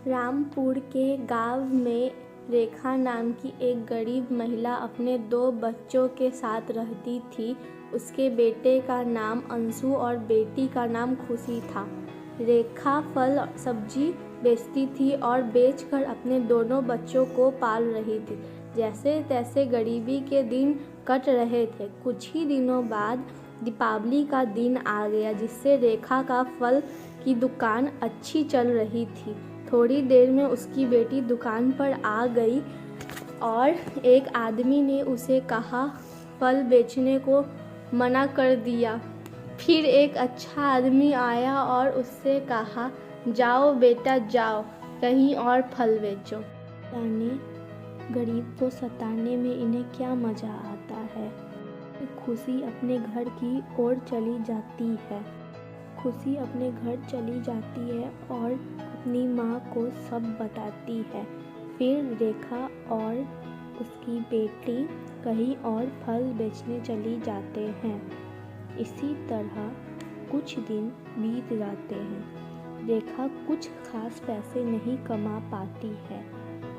रामपुर के गांव में रेखा नाम की एक गरीब महिला अपने 2 बच्चों के साथ रहती थी। उसके बेटे का नाम अंशु और बेटी का नाम खुशी था। रेखा फल सब्जी बेचती थी और बेचकर अपने दोनों बच्चों को पाल रही थी। जैसे तैसे गरीबी के दिन कट रहे थे। कुछ ही दिनों बाद दीपावली का दिन आ गया, जिससे रेखा का फल की दुकान अच्छी चल रही थी। थोड़ी देर में उसकी बेटी दुकान पर आ गई और एक आदमी ने उसे कहा फल बेचने को मना कर दिया। फिर एक अच्छा आदमी आया और उससे कहा, जाओ बेटा जाओ, कहीं और फल बेचो। जाने गरीब को सताने में इन्हें क्या मज़ा आता है। खुशी अपने घर की ओर चली जाती है। खुशी अपने घर चली जाती है और अपनी माँ को सब बताती है। फिर रेखा और उसकी बेटी कहीं और फल बेचने चली जाते हैं। इसी तरह कुछ दिन बीत जाते हैं। रेखा कुछ खास पैसे नहीं कमा पाती है।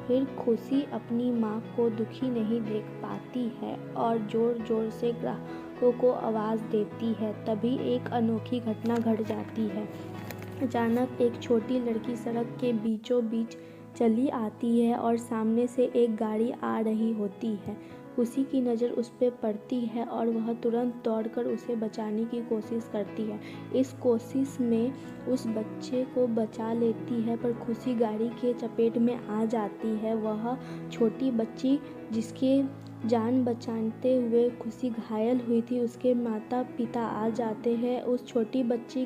फिर खुशी अपनी माँ को दुखी नहीं देख पाती है और ज़ोर ज़ोर से ग्राहकों को आवाज़ देती है। तभी एक अनोखी घटना घट जाती है। अचानक एक छोटी लड़की सड़क के बीचों बीच चली आती है और सामने से एक गाड़ी आ रही होती है। खुशी की नज़र उस पर पड़ती है और वह तुरंत दौड़कर उसे बचाने की कोशिश करती है। इस कोशिश में उस बच्चे को बचा लेती है, पर खुशी गाड़ी के चपेट में आ जाती है। वह छोटी बच्ची जिसके जान बचाते हुए खुशी घायल हुई थी, उसके माता पिता आ जाते हैं। उस छोटी बच्ची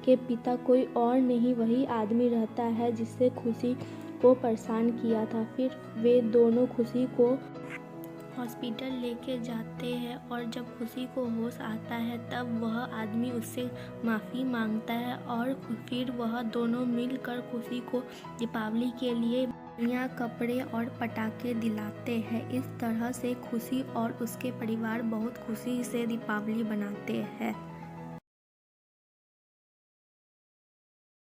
के पिता कोई और नहीं, वही आदमी रहता है जिससे खुशी को परेशान किया था। फिर वे दोनों खुशी को हॉस्पिटल लेके जाते हैं और जब खुशी को होश आता है तब वह आदमी उससे माफ़ी मांगता है और फिर वह दोनों मिलकर खुशी को दीपावली के लिए बढ़िया कपड़े और पटाखे दिलाते हैं। इस तरह से खुशी और उसके परिवार बहुत खुशी से दीपावली मनाते हैं।